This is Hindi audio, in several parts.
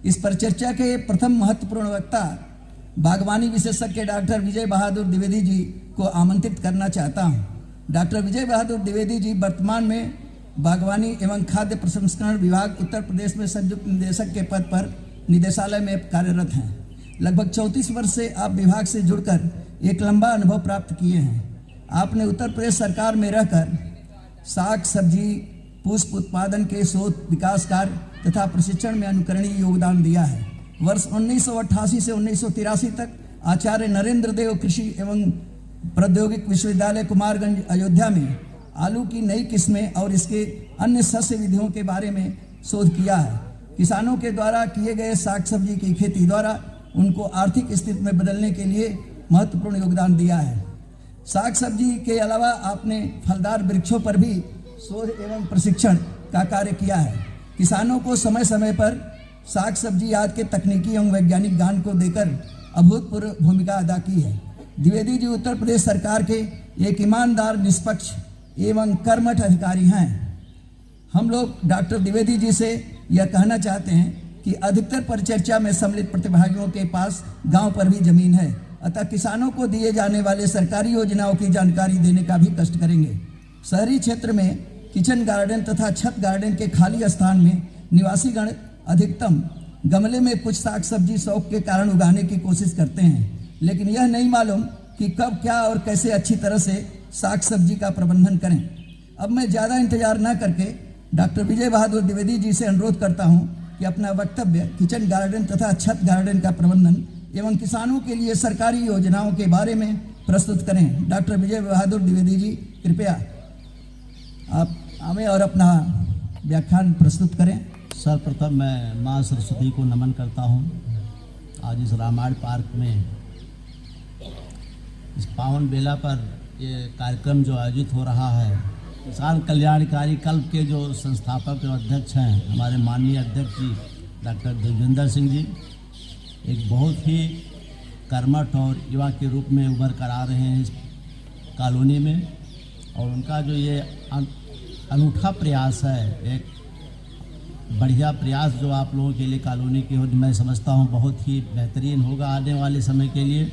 इस परिचर्चा के प्रथम महत्वपूर्ण वक्ता बागवानी विशेषज्ञ डॉक्टर विजय बहादुर द्विवेदी जी को आमंत्रित करना चाहता हूं। डॉक्टर विजय बहादुर द्विवेदी जी वर्तमान में बागवानी एवं खाद्य प्रसंस्करण विभाग उत्तर प्रदेश में संयुक्त निदेशक के पद पर निदेशालय में कार्यरत हैं। लगभग 34 वर्ष से आप विभाग से जुड़कर एक लंबा अनुभव प्राप्त किए हैं। आपने उत्तर प्रदेश सरकार में रहकर साग सब्जी पुष्प उत्पादन के शोध विकास कार्य तथा प्रशिक्षण में अनुकरणीय योगदान दिया है। वर्ष 1988 से 1983 तक आचार्य नरेंद्र देव कृषि एवं प्रौद्योगिक विश्वविद्यालय कुमारगंज अयोध्या में आलू की नई किस्में और इसके अन्य सस्य विधियों के बारे में शोध किया है। किसानों के द्वारा किए गए साग सब्जी की खेती द्वारा उनको आर्थिक स्थिति में बदलने के लिए महत्वपूर्ण योगदान दिया है। साग सब्जी के अलावा आपने फलदार वृक्षों पर भी शोध एवं प्रशिक्षण का कार्य किया है। किसानों को समय समय पर साग सब्जी आदि के तकनीकी एवं वैज्ञानिक ज्ञान को देकर अभूतपूर्व भूमिका अदा की है। द्विवेदी जी उत्तर प्रदेश सरकार के एक ईमानदार, निष्पक्ष एवं कर्मठ अधिकारी हैं। हम लोग डॉक्टर द्विवेदी जी से यह कहना चाहते हैं कि अधिकतर परिचर्चा में सम्मिलित प्रतिभागियों के पास गांव पर भी जमीन है, अतः किसानों को दिए जाने वाले सरकारी योजनाओं की जानकारी देने का भी कष्ट करेंगे। शहरी क्षेत्र में किचन गार्डन तथा छत गार्डन के खाली स्थान में निवासीगण अधिकतम गमले में कुछ साग सब्जी शौक के कारण उगाने की कोशिश करते हैं, लेकिन यह नहीं मालूम कि कब क्या और कैसे अच्छी तरह से साग सब्जी का प्रबंधन करें। अब मैं ज़्यादा इंतजार न करके डॉक्टर विजय बहादुर द्विवेदी जी से अनुरोध करता हूं कि अपना वक्तव्य किचन गार्डन तथा छत गार्डन का प्रबंधन एवं किसानों के लिए सरकारी योजनाओं के बारे में प्रस्तुत करें। डॉक्टर विजय बहादुर द्विवेदी जी, कृपया आप हमें और अपना व्याख्यान प्रस्तुत करें। सर्वप्रथम मैं माँ सरस्वती को नमन करता हूँ। आज इस रामायण पार्क में इस पावन बेला पर ये कार्यक्रम जो आयोजित हो रहा है, किसान कल्याणकारी कल्प के जो संस्थापक और अध्यक्ष हैं हमारे माननीय अध्यक्ष जी डॉक्टर देवेंद्र सिंह जी, एक बहुत ही कर्मठ और युवा के रूप में उभर कर आ रहे हैं इस कॉलोनी में, और उनका जो ये अनूठा प्रयास है, एक बढ़िया प्रयास जो आप लोगों के लिए कॉलोनी की हो, मैं समझता हूँ बहुत ही बेहतरीन होगा आने वाले समय के लिए।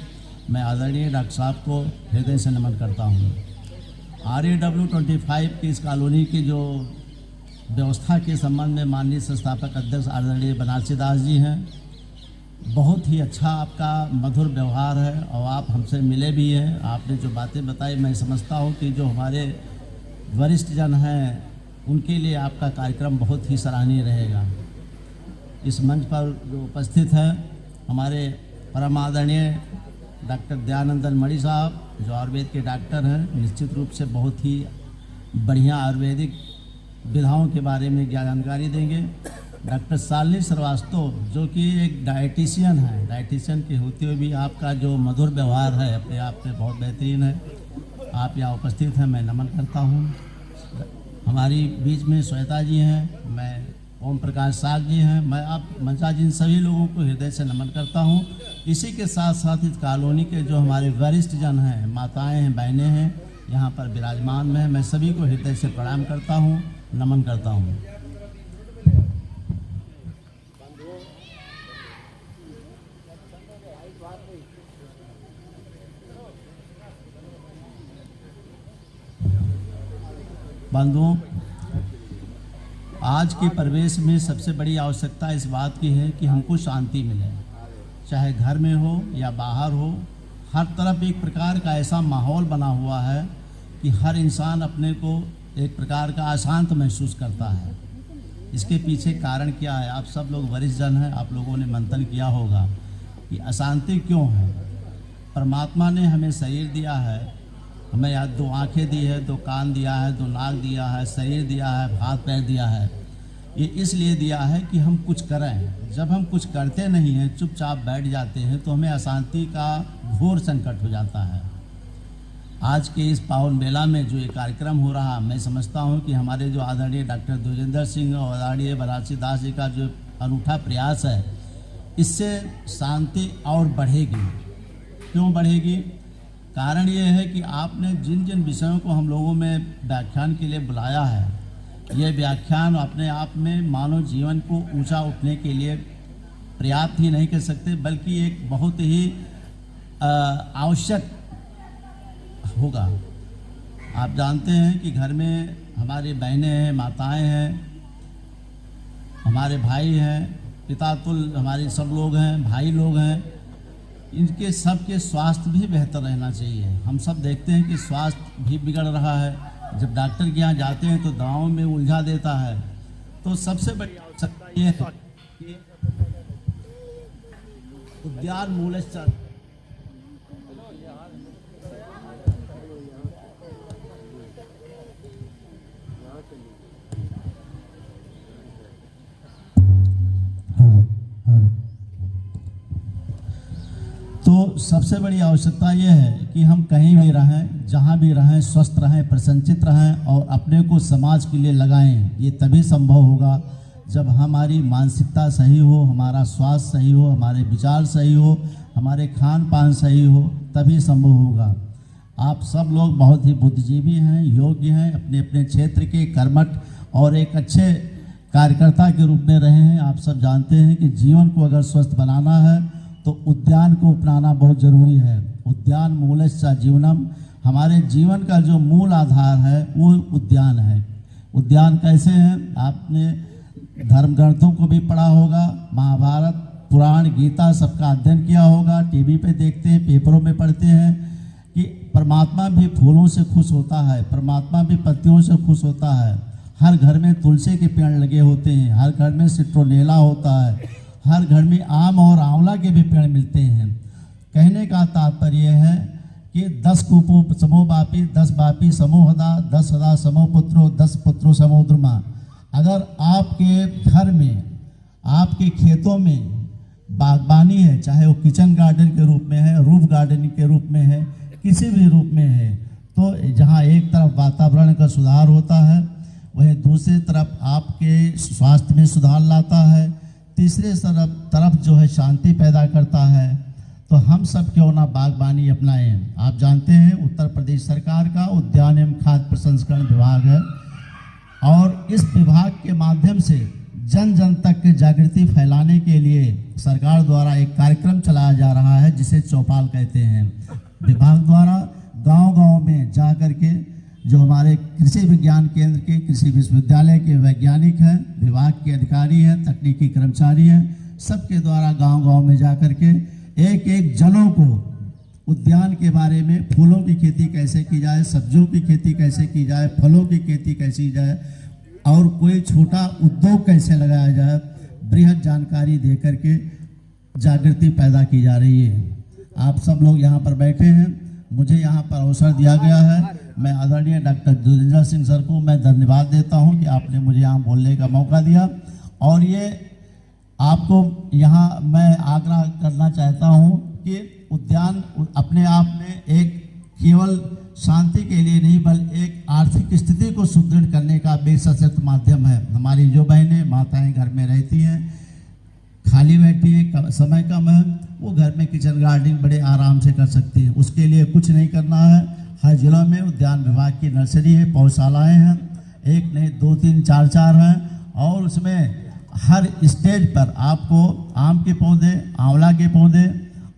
मैं आदरणीय डॉक्टर साहब को हृदय से नमन करता हूँ। RAW25 की इस कॉलोनी की जो व्यवस्था के संबंध में माननीय संस्थापक अध्यक्ष आदरणीय बनारसी दास जी हैं। बहुत ही अच्छा आपका मधुर व्यवहार है और आप हमसे मिले भी हैं। आपने जो बातें बताई, मैं समझता हूँ कि जो हमारे वरिष्ठ जन हैं उनके लिए आपका कार्यक्रम बहुत ही सराहनीय रहेगा। इस मंच पर जो उपस्थित हैं हमारे परम आदरणीय डॉक्टर दयानंदन मणि साहब, जो आयुर्वेद के डॉक्टर हैं, निश्चित रूप से बहुत ही बढ़िया आयुर्वेदिक विधाओं के बारे में जानकारी देंगे। डॉक्टर शालिनी श्रीवास्तव जो कि एक डाइटिशियन है, डाइटिशियन के होते हुए भी आपका जो मधुर व्यवहार है अपने आप में बहुत बेहतरीन है। आप यहाँ उपस्थित हैं, मैं नमन करता हूँ। हमारी बीच में श्वेता जी हैं, मैं ओम प्रकाश साग जी हैं, मैं आप मंचा जी, सभी लोगों को हृदय से नमन करता हूँ। इसी के साथ साथ इस कॉलोनी के जो हमारे वरिष्ठ जन हैं, माताएं हैं, बहनें हैं, यहाँ पर विराजमान हैं, मैं सभी को हृदय से प्रणाम करता हूँ, नमन करता हूँ। बंधुओं, आज के परिवेश में सबसे बड़ी आवश्यकता इस बात की है कि हमको शांति मिले, चाहे घर में हो या बाहर हो। हर तरफ एक प्रकार का ऐसा माहौल बना हुआ है कि हर इंसान अपने को एक प्रकार का अशांत महसूस करता है। इसके पीछे कारण क्या है? आप सब लोग वरिष्ठ जन हैं, आप लोगों ने मंथन किया होगा कि अशांति क्यों है। परमात्मा ने हमें शरीर दिया है, हमें यहाँ 2 आँखें दी है, 2 कान दिया है, 2 नाक दिया है, शरीर दिया है, हाथ पैर दिया है। ये इसलिए दिया है कि हम कुछ करें। जब हम कुछ करते नहीं हैं, चुपचाप बैठ जाते हैं, तो हमें अशांति का घोर संकट हो जाता है। आज के इस पावन बेला में जो ये कार्यक्रम हो रहा, मैं समझता हूँ कि हमारे जो आदरणीय डॉक्टर देवेंद्र सिंह और आदरणीय बनारसी दास जी का जो अनूठा प्रयास है, इससे शांति और बढ़ेगी। क्यों बढ़ेगी? कारण ये है कि आपने जिन जिन विषयों को हम लोगों में व्याख्यान के लिए बुलाया है, ये व्याख्यान अपने आप में मानव जीवन को ऊंचा उठने के लिए पर्याप्त ही नहीं कह सकते, बल्कि एक बहुत ही आवश्यक होगा। आप जानते हैं कि घर में हमारी बहनें हैं, माताएं हैं, हमारे भाई हैं, पितातुल हमारे सब लोग हैं, भाई लोग हैं, इनके सबके स्वास्थ्य भी बेहतर रहना चाहिए। हम सब देखते हैं कि स्वास्थ्य भी बिगड़ रहा है। जब डॉक्टर के यहाँ जाते हैं तो दवाओं में उलझा देता है। तो सबसे बड़ी आवश्यकता ये है कि उद्यान मूलस्थ तो सबसे बड़ी आवश्यकता यह है कि हम कहीं भी रहें, जहाँ भी रहें, स्वस्थ रहें, प्रसन्नचित रहें और अपने को समाज के लिए लगाएं। ये तभी संभव होगा जब हमारी मानसिकता सही हो, हमारा स्वास्थ्य सही हो, हमारे विचार सही हो, हमारे खान पान सही हो, तभी संभव होगा। आप सब लोग बहुत ही बुद्धिजीवी हैं, योग्य हैं, अपने अपने क्षेत्र के कर्मठ और एक अच्छे कार्यकर्ता के रूप में रहे हैं। आप सब जानते हैं कि जीवन को अगर स्वस्थ बनाना है तो उद्यान को अपनाना बहुत ज़रूरी है। उद्यान मूलस्थ जीवनम, हमारे जीवन का जो मूल आधार है वो उद्यान है। उद्यान कैसे हैं? आपने धर्म ग्रंथों को भी पढ़ा होगा, महाभारत, पुराण, गीता सबका अध्ययन किया होगा, टीवी पे देखते हैं, पेपरों में पढ़ते हैं कि परमात्मा भी फूलों से खुश होता है, परमात्मा भी पत्तियों से खुश होता है। हर घर में तुलसी के पेड़ लगे होते हैं, हर घर में सिट्रोनेला होता है, हर घर में आम और आंवला के भी पेड़ मिलते हैं। कहने का तात्पर्य है कि 10 कूपो समो बापी 10 बापी समो हदा 10 हदा समो पुत्रो 10 पुत्रो समो द्रुमा। अगर आपके घर में, आपके खेतों में बागबानी है, चाहे वो किचन गार्डन के रूप में है, रूफ गार्डनिंग के रूप में है, किसी भी रूप में है, तो जहाँ एक तरफ वातावरण का सुधार होता है, वहीं दूसरी तरफ आपके स्वास्थ्य में सुधार लाता है, तीसरे तरफ जो है शांति पैदा करता है। तो हम सब क्यों ना बागबानी अपनाएं। आप जानते हैं उत्तर प्रदेश सरकार का उद्यान एवं खाद्य प्रसंस्करण विभाग है और इस विभाग के माध्यम से जन जन तक जागृति फैलाने के लिए सरकार द्वारा एक कार्यक्रम चलाया जा रहा है जिसे चौपाल कहते हैं। विभाग द्वारा गांव-गांव में जा कर के जो हमारे कृषि विज्ञान केंद्र के, कृषि विश्वविद्यालय के वैज्ञानिक हैं, विभाग के अधिकारी हैं, तकनीकी कर्मचारी हैं, सबके द्वारा गांव-गांव में जा कर के एक एक जनों को उद्यान के बारे में, फूलों की खेती कैसे की जाए, सब्जियों की खेती कैसे की जाए, फलों की खेती कैसे की जाए और कोई छोटा उद्योग कैसे लगाया जाए, बृहद जानकारी दे करके जागृति पैदा की जा रही है। आप सब लोग यहाँ पर बैठे हैं, मुझे यहाँ पर अवसर दिया गया है। मैं आदरणीय डॉक्टर दुर्जेंद्र सिंह सर को मैं धन्यवाद देता हूँ कि आपने मुझे यहाँ बोलने का मौका दिया। और ये आपको यहाँ मैं आग्रह करना चाहता हूँ कि उद्यान अपने आप में एक केवल शांति के लिए नहीं बल्कि एक आर्थिक स्थिति को सुदृढ़ करने का बेहद सशक्त माध्यम है। हमारी जो बहनें माताएं घर में रहती हैं, खाली बैठी है, समय कम है, वो घर में किचन गार्डनिंग बड़े आराम से कर सकती है। उसके लिए कुछ नहीं करना है। हर जिलों में उद्यान विभाग की नर्सरी है, पौधशालाएँ हैं, एक नहीं 2 3 4 4 हैं और उसमें हर स्टेज पर आपको आम के पौधे, आंवला के पौधे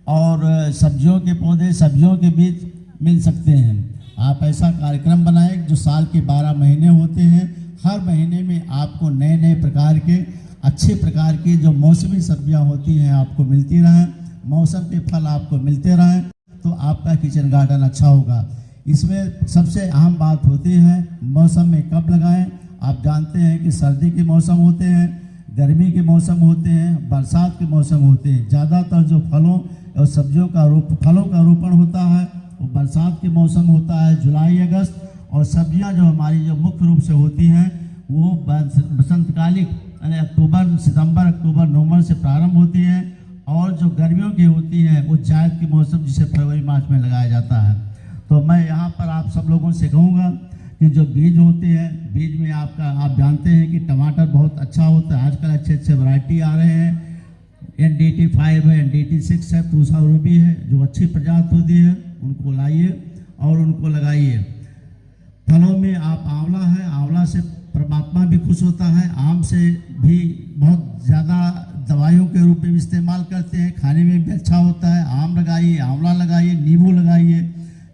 और सब्जियों के पौधे, सब्जियों के बीज मिल सकते हैं। आप ऐसा कार्यक्रम बनाएं जो साल के 12 महीने होते हैं, हर महीने में आपको नए नए प्रकार के, अच्छे प्रकार की जो मौसमी सब्जियां होती हैं आपको मिलती रहें, मौसम के फल आपको मिलते रहें, तो आपका किचन गार्डन अच्छा होगा। इसमें सबसे अहम बात होती है मौसम में कब लगाएं। आप जानते हैं कि सर्दी के मौसम होते हैं, गर्मी के मौसम होते हैं, बरसात के मौसम होते हैं। ज़्यादातर जो फलों और सब्जियों का रोपण होता है वो बरसात के मौसम होता है, जुलाई अगस्त, और सब्जियां जो हमारी जो मुख्य रूप से होती हैं वो बसंतकालिक यानी अक्टूबर, सितंबर, अक्टूबर, नवंबर से प्रारंभ होती हैं, और जो गर्मियों की होती हैं वो जायद के मौसम जिसे फरवरी मार्च में लगाया जाता है। तो मैं यहाँ पर आप सब लोगों से कहूँगा कि जो बीज होते हैं, बीज में आप जानते हैं कि टमाटर बहुत अच्छा होता है। आजकल अच्छे अच्छे वैरायटी आ रहे हैं, NDT5 है, NDT6 है, पूसा रूबी है, जो अच्छी प्रजाति होती है उनको लाइए और उनको लगाइए। फलों में आप आंवला है, आंवला से परमात्मा भी खुश होता है, आम से भी बहुत ज़्यादा दवाइयों के रूप में भी इस्तेमाल करते हैं, खाने में भी अच्छा होता है। आम लगाइए, आंवला लगाइए, नींबू लगाइए।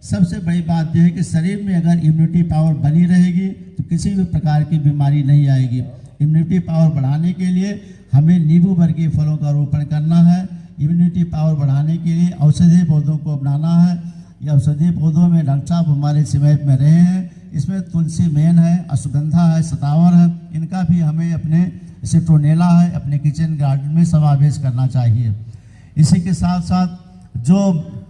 सबसे बड़ी बात यह है कि शरीर में अगर इम्यूनिटी पावर बनी रहेगी तो किसी भी प्रकार की बीमारी नहीं आएगी। इम्यूनिटी पावर बढ़ाने के लिए हमें नींबू वर्गीय फलों का रोपण करना है। इम्यूनिटी पावर बढ़ाने के लिए औषधीय पौधों को अपनाना है। ये औषधीय पौधों में डॉक्टर साहब हमारे सीमेंट में रहे हैं, इसमें तुलसी मेन है, अश्वगंधा है, सतावर है। इनका भी हमें अपने सिट्रोनेला है अपने किचन गार्डन में समावेश करना चाहिए। इसी के साथ साथ जो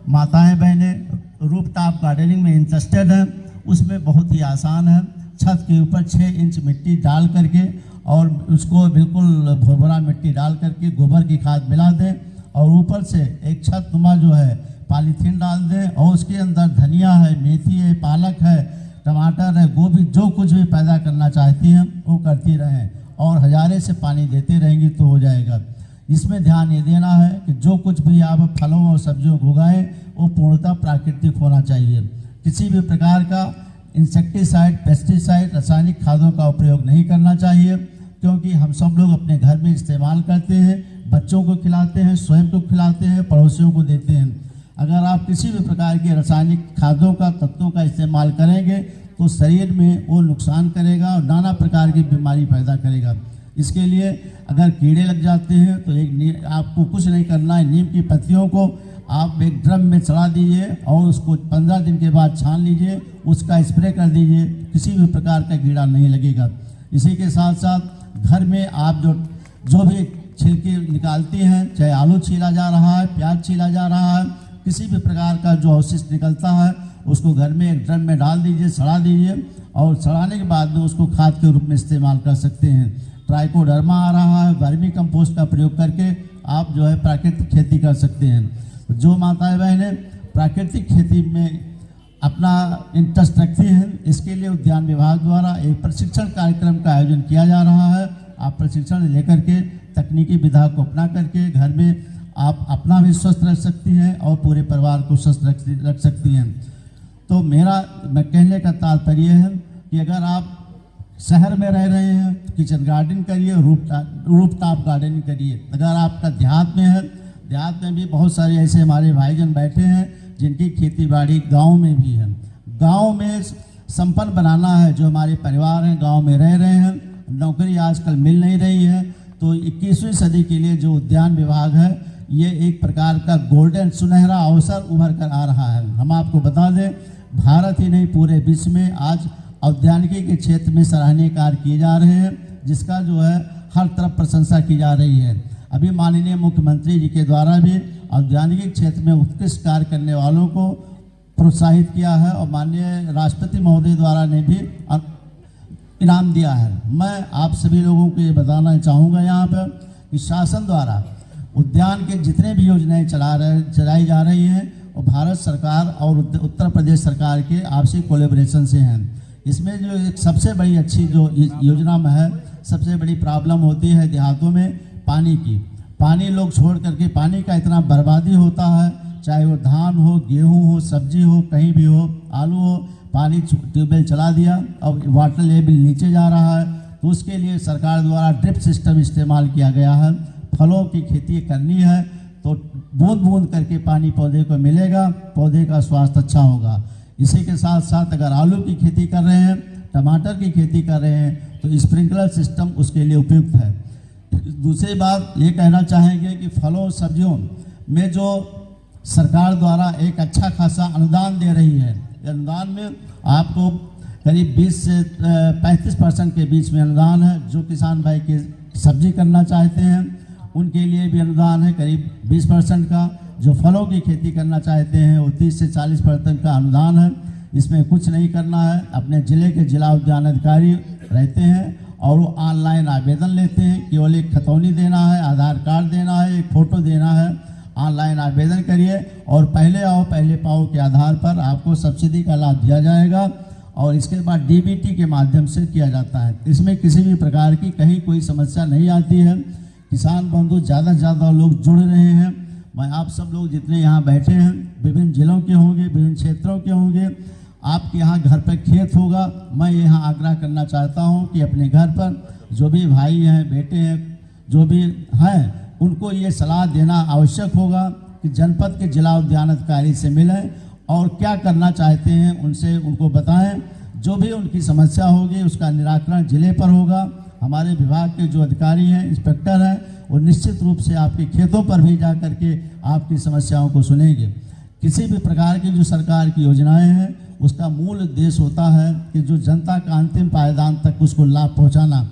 माताएं बहनें रूफ टॉप गार्डनिंग में इंटरेस्टेड हैं, उसमें बहुत ही आसान है। छत के ऊपर 6 इंच मिट्टी डाल करके और उसको बिल्कुल भुरभुरा मिट्टी डाल करके गोबर की खाद मिला दें और ऊपर से एक छत नुमा जो है पॉलीथीन डाल दें और उसके अंदर धनिया है, मेथी है, पालक है, टमाटर है, गोभी, जो कुछ भी पैदा करना चाहती हैं वो करती रहें और हजारे से पानी देते रहेंगी तो हो जाएगा। इसमें ध्यान ये देना है कि जो कुछ भी आप फलों और सब्जियों को उगाएं वो पूर्णतः प्राकृतिक होना चाहिए। किसी भी प्रकार का इंसेक्टिसाइड, पेस्टिसाइड, रासायनिक खादों का उपयोग नहीं करना चाहिए, क्योंकि हम सब लोग अपने घर में इस्तेमाल करते हैं, बच्चों को खिलाते हैं, स्वयं को खिलाते हैं, पड़ोसियों को देते हैं। अगर आप किसी भी प्रकार के रासायनिक खादों का, तत्वों का इस्तेमाल करेंगे तो शरीर में वो नुकसान करेगा और नाना प्रकार की बीमारी पैदा करेगा। इसके लिए अगर कीड़े लग जाते हैं तो आपको कुछ नहीं करना है, नीम की पत्तियों को आप एक ड्रम में चढ़ा दीजिए और उसको 15 दिन के बाद छान लीजिए, उसका स्प्रे कर दीजिए, किसी भी प्रकार का कीड़ा नहीं लगेगा। इसी के साथ साथ घर में आप जो भी छिलके निकालती हैं, चाहे आलू छीला जा रहा है, प्याज छीला जा रहा है, किसी भी प्रकार का जो अवशिष्ट निकलता है उसको घर में एक ड्रम में डाल दीजिए, सड़ा दीजिए और सड़ाने के बाद में उसको खाद के रूप में इस्तेमाल कर सकते हैं। ट्राइकोडर्मा आ रहा है, वर्मी कंपोस्ट का प्रयोग करके आप जो है प्राकृतिक खेती कर सकते हैं। जो माताएं बहनें प्राकृतिक खेती में अपना इंटरेस्ट रखती हैं, इसके लिए उद्यान विभाग द्वारा एक प्रशिक्षण कार्यक्रम का आयोजन किया जा रहा है। आप प्रशिक्षण लेकर के तकनीकी विधा को अपना करके घर में आप अपना भी स्वस्थ रख सकती हैं और पूरे परिवार को स्वस्थ रख सकती हैं। तो मैं कहने का तात्पर्य है कि अगर आप शहर में रह रहे हैं तो किचन गार्डन करिए, रूफ टॉप गार्डनिंग करिए। अगर आपका देहात में है, देहात में भी बहुत सारे ऐसे हमारे भाईजन बैठे हैं जिनकी खेती बाड़ी गाँव में भी है। गाँव में संपन्न बनाना है, जो हमारे परिवार हैं गाँव में रह रहे हैं, नौकरी आजकल मिल नहीं रही है, तो 21वीं सदी के लिए जो उद्यान विभाग है ये एक प्रकार का गोल्डन सुनहरा अवसर उभर कर आ रहा है। हम आपको बता दें, भारत ही नहीं पूरे विश्व में आज औद्यानिकी के क्षेत्र में सराहनीय कार्य किए जा रहे हैं, जिसका जो है हर तरफ प्रशंसा की जा रही है। अभी माननीय मुख्यमंत्री जी के द्वारा भी औद्यानिकी क्षेत्र में उत्कृष्ट कार्य करने वालों को प्रोत्साहित किया है और माननीय राष्ट्रपति महोदय द्वारा ने भी इनाम दिया है। मैं आप सभी लोगों को ये बताना चाहूँगा यहाँ पर कि शासन द्वारा उद्यान के जितने भी योजनाएं चलाई जा रही हैं वो भारत सरकार और उत्तर प्रदेश सरकार के आपसी कोलैबोरेशन से हैं। इसमें जो एक सबसे बड़ी अच्छी जो योजना में है, सबसे बड़ी प्रॉब्लम होती है देहातों में पानी की। पानी लोग छोड़ करके, पानी का इतना बर्बादी होता है, चाहे वो धान हो, गेहूँ हो, सब्जी हो, कहीं भी हो, आलू हो, पानी ट्यूबवेल चला दिया और वाटर लेवल नीचे जा रहा है। तो उसके लिए सरकार द्वारा ड्रिप सिस्टम इस्तेमाल किया गया है। फलों की खेती करनी है तो बूंद बूंद करके पानी पौधे को मिलेगा, पौधे का स्वास्थ्य अच्छा होगा। इसी के साथ साथ अगर आलू की खेती कर रहे हैं, टमाटर की खेती कर रहे हैं तो स्प्रिंकलर सिस्टम उसके लिए उपयुक्त है। दूसरी बात ये कहना चाहेंगे कि फलों सब्जियों में जो सरकार द्वारा एक अच्छा खासा अनुदान दे रही है, अनुदान में आपको करीब 20 से 35% के बीच में अनुदान है। जो किसान भाई की सब्जी करना चाहते हैं उनके लिए भी अनुदान है करीब 20% का। जो फलों की खेती करना चाहते हैं वो 30 से 40% का अनुदान है। इसमें कुछ नहीं करना है, अपने ज़िले के जिला उद्यान अधिकारी रहते हैं और वो ऑनलाइन आवेदन लेते हैं। केवल एक खतौनी देना है, आधार कार्ड देना है, एक फ़ोटो देना है, ऑनलाइन आवेदन करिए और पहले आओ पहले पाओ के आधार पर आपको सब्सिडी का लाभ दिया जाएगा और इसके बाद डीबीटी के माध्यम से किया जाता है। इसमें किसी भी प्रकार की कहीं कोई समस्या नहीं आती है। किसान बंधु ज़्यादा से ज़्यादा लोग जुड़ रहे हैं। मैं आप सब लोग जितने यहाँ बैठे हैं विभिन्न जिलों के होंगे, विभिन्न क्षेत्रों के होंगे, आपके यहाँ घर पर खेत होगा। मैं यहाँ आग्रह करना चाहता हूँ कि अपने घर पर जो भी भाई हैं, बेटे हैं, जो भी हैं उनको ये सलाह देना आवश्यक होगा कि जनपद के जिला उद्यान अधिकारी से मिलें और क्या करना चाहते हैं उनसे उनको बताएं। जो भी उनकी समस्या होगी उसका निराकरण जिले पर होगा। हमारे विभाग के जो अधिकारी हैं, इंस्पेक्टर हैं, वो निश्चित रूप से आपके खेतों पर भी जा करके आपकी समस्याओं को सुनेंगे। किसी भी प्रकार की जो सरकार की योजनाएं हैं उसका मूल उद्देश्य होता है कि जो जनता का अंतिम पायदान तक उसको लाभ पहुंचाना।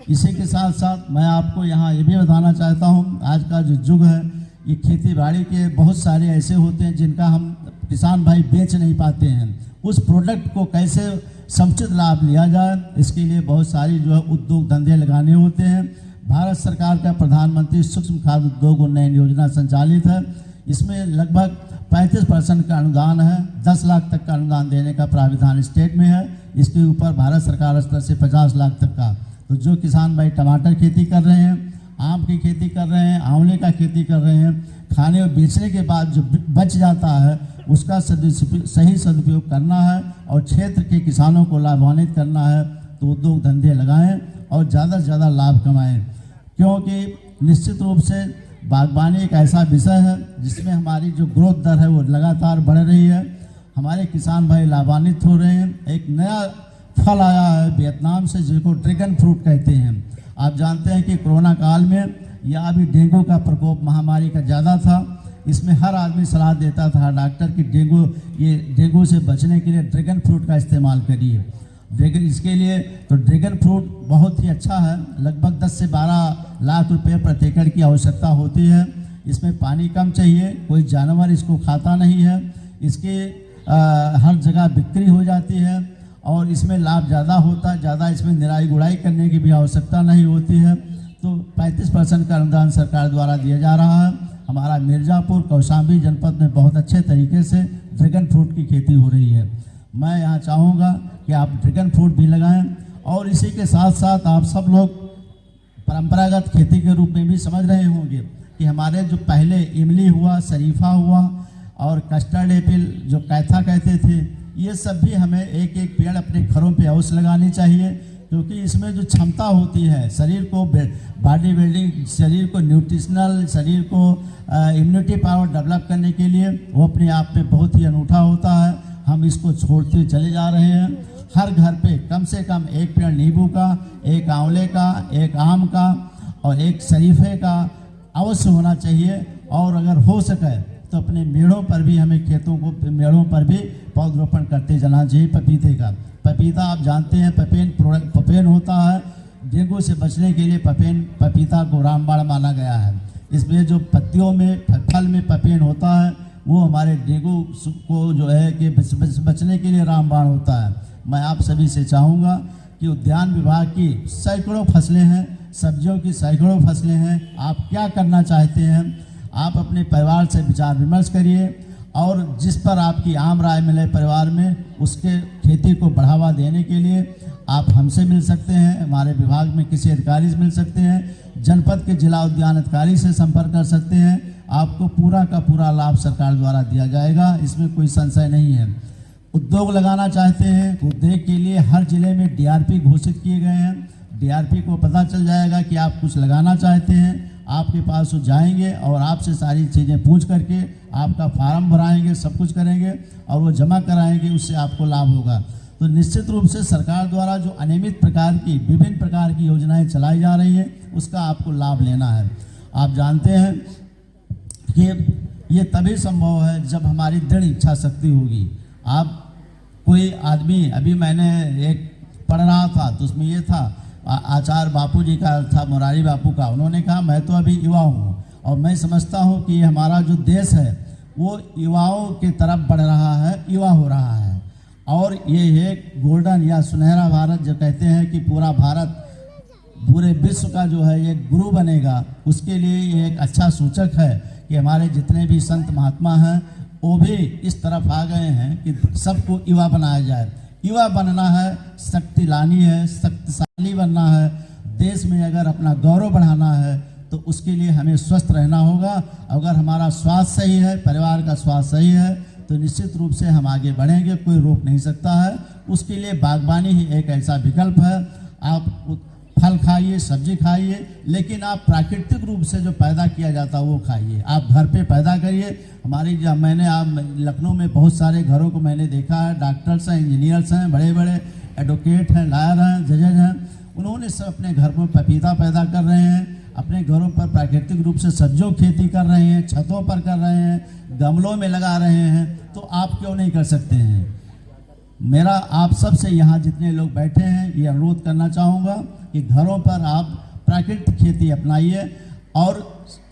इसी के साथ साथ मैं आपको यहाँ ये भी बताना चाहता हूँ, आज का जो युग है ये खेती बाड़ी के बहुत सारे ऐसे होते हैं जिनका हम किसान भाई बेच नहीं पाते हैं। उस प्रोडक्ट को कैसे समुचित लाभ लिया जाए, इसके लिए बहुत सारी जो है उद्योग धंधे लगाने होते हैं। भारत सरकार का प्रधानमंत्री सूक्ष्म खाद्य उद्योग उन्नयन योजना संचालित है। इसमें लगभग 35% का अनुदान है। 10 लाख तक का अनुदान देने का प्राविधान स्टेट में है। इसके ऊपर भारत सरकार स्तर से 50 लाख तक का। तो जो किसान भाई टमाटर खेती कर रहे हैं, आम की खेती कर रहे हैं, आंवले का खेती कर रहे हैं, खाने और बेचने के बाद जो बच जाता है उसका सही सदुपयोग करना है और क्षेत्र के किसानों को लाभान्वित करना है। तो उद्योग धंधे लगाएं और ज़्यादा से ज़्यादा लाभ कमाएं, क्योंकि निश्चित रूप से बागवानी एक ऐसा विषय है जिसमें हमारी जो ग्रोथ दर है वो लगातार बढ़ रही है। हमारे किसान भाई लाभान्वित हो रहे हैं। एक नया फल आया है वियतनाम से जिसको ड्रैगन फ्रूट कहते हैं। आप जानते हैं कि कोरोना काल में या अभी डेंगू का प्रकोप महामारी का ज़्यादा था। इसमें हर आदमी सलाह देता था डॉक्टर कि डेंगू से बचने के लिए ड्रैगन फ्रूट का इस्तेमाल करिए। इसके लिए तो ड्रैगन फ्रूट बहुत ही अच्छा है। लगभग 10 से 12 लाख रुपए प्रति एकड़ की आवश्यकता होती है। इसमें पानी कम चाहिए, कोई जानवर इसको खाता नहीं है। इसके हर जगह बिक्री हो जाती है और इसमें लाभ ज़्यादा होता है। ज़्यादा इसमें निराई गुड़ाई करने की भी आवश्यकता नहीं होती है। तो 35% का अनुदान सरकार द्वारा दिया जा रहा है। हमारा मिर्ज़ापुर कौशाम्बी जनपद में बहुत अच्छे तरीके से ड्रैगन फ्रूट की खेती हो रही है। मैं यहाँ चाहूँगा कि आप ड्रैगन फ्रूट भी लगाएं और इसी के साथ साथ आप सब लोग परंपरागत खेती के रूप में भी समझ रहे होंगे कि हमारे जो पहले इमली हुआ, शरीफा हुआ और कस्टर्ड एपल जो कैथा कहते थे, ये सब भी हमें एक एक पेड़ अपने घरों पे अवश्य लगानी चाहिए, क्योंकि इसमें जो क्षमता होती है शरीर को बॉडी बिल्डिंग, शरीर को न्यूट्रिशनल, शरीर को इम्यूनिटी पावर डेवलप करने के लिए वो अपने आप में बहुत ही अनूठा होता है। हम इसको छोड़ते चले जा रहे हैं। हर घर पे कम से कम एक पेड़ नींबू का, एक आंवले का, एक आम का और एक शरीफे का अवश्य होना चाहिए। और अगर हो सके तो अपने मेड़ों पर भी हमें खेतों को मेड़ों पर भी पौधरोपण करते जाना चाहिए। पपीते का, पपीता आप जानते हैं पपेन होता है। डेंगू से बचने के लिए पपीता को रामबाण माना गया है। इसमें जो पत्तियों में फल में पपेन होता है वो हमारे डेंगू को जो है कि बचने के लिए रामबाण होता है। मैं आप सभी से चाहूँगा कि उद्यान विभाग की सैकड़ों फसलें हैं, सब्जियों की सैकड़ों फसलें हैं। आप क्या करना चाहते हैं, आप अपने परिवार से विचार विमर्श करिए और जिस पर आपकी आम राय मिले परिवार में, उसके खेती को बढ़ावा देने के लिए आप हमसे मिल सकते हैं, हमारे विभाग में किसी अधिकारी से मिल सकते हैं, जनपद के जिला उद्यान अधिकारी से संपर्क कर सकते हैं। आपको पूरा का पूरा लाभ सरकार द्वारा दिया जाएगा, इसमें कोई संशय नहीं है। उद्योग लगाना चाहते हैं, उद्योग के लिए हर जिले में DRP घोषित किए गए हैं। DRP को पता चल जाएगा कि आप कुछ लगाना चाहते हैं, आपके पास वो जाएंगे और आपसे सारी चीज़ें पूछ करके आपका फार्म भराएंगे, सब कुछ करेंगे और वो जमा कराएंगे, उससे आपको लाभ होगा। तो निश्चित रूप से सरकार द्वारा जो अनियमित प्रकार की विभिन्न प्रकार की योजनाएं चलाई जा रही हैं उसका आपको लाभ लेना है। आप जानते हैं कि ये तभी संभव है जब हमारी दृढ़ इच्छा शक्ति होगी। आप कोई आदमी, अभी मैंने एक पढ़ रहा था तो उसमें ये था, आचार्य बापू जी का था, मुरारी बापू का, उन्होंने कहा मैं तो अभी युवा हूँ और मैं समझता हूँ कि हमारा जो देश है वो युवाओं की तरफ बढ़ रहा है, युवा हो रहा है और ये एक गोल्डन या सुनहरा भारत जो कहते हैं कि पूरा भारत पूरे विश्व का जो है ये गुरु बनेगा, उसके लिए ये एक अच्छा सूचक है कि हमारे जितने भी संत महात्मा हैं वो भी इस तरफ आ गए हैं कि सबको युवा बनाया जाए। युवा बनना है, शक्ति लानी है, शक्तिशाली बनना है, देश में अगर अपना गौरव बढ़ाना है तो उसके लिए हमें स्वस्थ रहना होगा। अगर हमारा स्वास्थ्य सही है, परिवार का स्वास्थ्य सही है तो निश्चित रूप से हम आगे बढ़ेंगे, कोई रोक नहीं सकता है। उसके लिए बागवानी ही एक ऐसा विकल्प है। आप फल खाइए, सब्जी खाइए, लेकिन आप प्राकृतिक रूप से जो पैदा किया जाता है वो खाइए। आप घर पे पैदा करिए। हमारी मैंने आप लखनऊ में बहुत सारे घरों को मैंने देखा है, डॉक्टर्स हैं, इंजीनियर्स हैं, बड़े बड़े एडवोकेट हैं, लॉयर हैं, जजेज हैं, उन्होंने सब अपने घर में पपीता पैदा कर रहे हैं, अपने घरों पर प्राकृतिक रूप से सब्जियों की खेती कर रहे हैं, छतों पर कर रहे हैं, गमलों में लगा रहे हैं, तो आप क्यों नहीं कर सकते हैं? मेरा आप सब से यहाँ जितने लोग बैठे हैं ये अनुरोध करना चाहूँगा कि घरों पर आप प्राकृतिक खेती अपनाइए और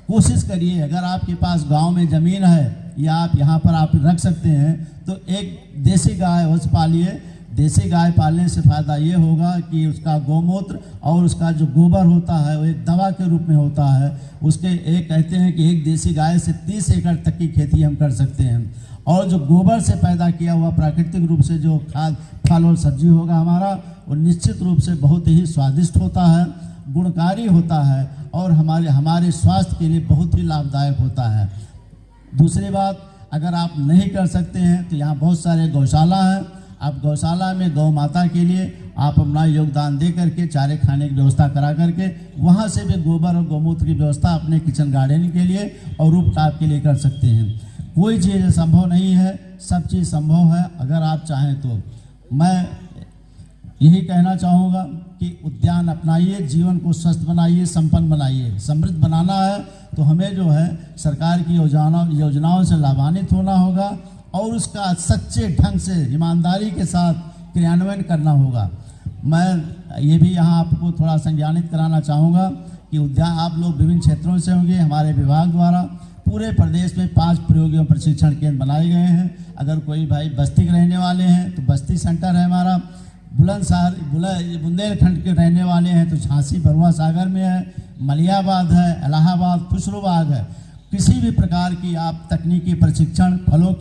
कोशिश करिए, अगर आपके पास गांव में ज़मीन है या आप यहाँ पर आप रख सकते हैं तो एक देसी गाय अवश्य पालिए। देसी गाय पालने से फ़ायदा ये होगा कि उसका गौमूत्र और उसका जो गोबर होता है वो एक दवा के रूप में होता है। उसके एक कहते हैं कि एक देसी गाय से 30 एकड़ तक की खेती हम कर सकते हैं। और जो गोबर से पैदा किया हुआ प्राकृतिक रूप से जो खाद फल और सब्जी होगा हमारा, वो निश्चित रूप से बहुत ही स्वादिष्ट होता है, गुणकारी होता है और हमारे स्वास्थ्य के लिए बहुत ही लाभदायक होता है। दूसरी बात, अगर आप नहीं कर सकते हैं तो यहाँ बहुत सारे गौशाला हैं। आप गौशाला में गौ माता के लिए आप अपना योगदान दे करके चारे खाने की व्यवस्था करा करके वहाँ से भी गोबर और गौमूत्र की व्यवस्था अपने किचन गार्डन के लिए और रूपटाप के लिए कर सकते हैं। कोई चीज़ संभव नहीं है, सब चीज़ संभव है अगर आप चाहें तो। मैं यही कहना चाहूँगा कि उद्यान अपनाइए, जीवन को स्वस्थ बनाइए, संपन्न बनाइए। समृद्ध बनाना है तो हमें जो है सरकार की योजनाओं से लाभान्वित होना होगा और उसका सच्चे ढंग से ईमानदारी के साथ क्रियान्वयन करना होगा। मैं ये भी यहाँ आपको थोड़ा संज्ञानित कराना चाहूँगा कि उद्यान आप लोग विभिन्न क्षेत्रों से होंगे। हमारे विभाग द्वारा पूरे प्रदेश में 5 प्रयोगी प्रशिक्षण केंद्र बनाए गए हैं। अगर कोई भाई बस्ती के रहने वाले हैं तो बस्ती सेंटर है हमारा, बुंदेलखंड के रहने वाले हैं तो झांसी बरुआ सागर में है, मलियाबाद है, इलाहाबाद, खुसरूबाग है। किसी भी प्रकार की आप तकनीकी प्रशिक्षण, फलों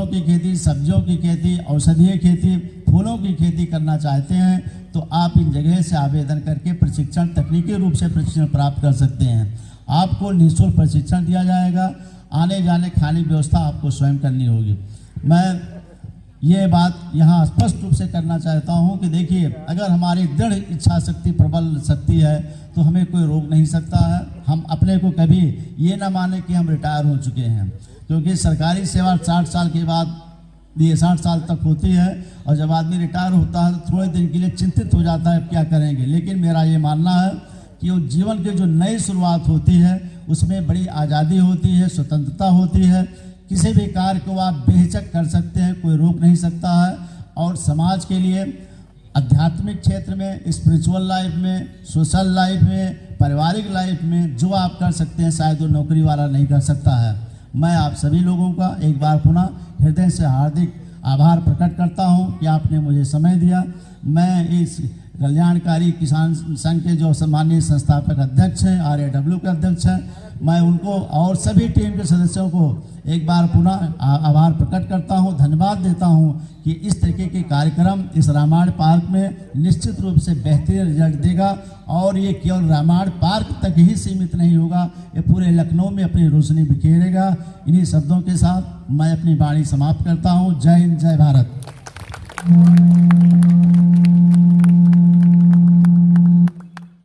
की खेती, सब्जियों की खेती, औषधीय खेती, फूलों की खेती करना चाहते हैं तो आप इन जगह से आवेदन करके प्रशिक्षण, तकनीकी रूप से प्रशिक्षण प्राप्त कर सकते हैं। आपको निःशुल्क प्रशिक्षण दिया जाएगा। आने जाने खाने की व्यवस्था आपको स्वयं करनी होगी। मैं ये बात यहाँ स्पष्ट रूप से करना चाहता हूँ कि देखिए, अगर हमारी दृढ़ इच्छा शक्ति, प्रबल शक्ति है तो हमें कोई रोक नहीं सकता है। हम अपने को कभी ये ना माने कि हम रिटायर हो चुके हैं, क्योंकि सरकारी सेवा 60 साल के बाद ये 60 साल तक होती है और जब आदमी रिटायर होता है तो थोड़े दिन के लिए चिंतित हो जाता है क्या करेंगे। लेकिन मेरा ये मानना है कि वो जीवन की जो नई शुरुआत होती है उसमें बड़ी आज़ादी होती है, स्वतंत्रता होती है। किसी भी कार्य को आप बेहिचक कर सकते हैं, कोई रोक नहीं सकता है। और समाज के लिए आध्यात्मिक क्षेत्र में, स्पिरिचुअल लाइफ में, सोशल लाइफ में, पारिवारिक लाइफ में जो आप कर सकते हैं शायद वो नौकरी वाला नहीं कर सकता है। मैं आप सभी लोगों का एक बार पुनः हृदय से हार्दिक आभार प्रकट करता हूं कि आपने मुझे समय दिया। मैं इस कल्याणकारी किसान संघ के जो सम्मानीय संस्थापक अध्यक्ष हैं, RAW के अध्यक्ष हैं, मैं उनको और सभी टीम के सदस्यों को एक बार पुनः आभार प्रकट करता हूं, धन्यवाद देता हूं कि इस तरीके के कार्यक्रम इस रामायण पार्क में निश्चित रूप से बेहतरीन रिजल्ट देगा। और ये केवल रामायण पार्क तक ही सीमित नहीं होगा, ये पूरे लखनऊ में अपनी रोशनी बिखेरेगा। इन्हीं शब्दों के साथ मैं अपनी वाणी समाप्त करता हूँ। जय हिंद, जय भारत।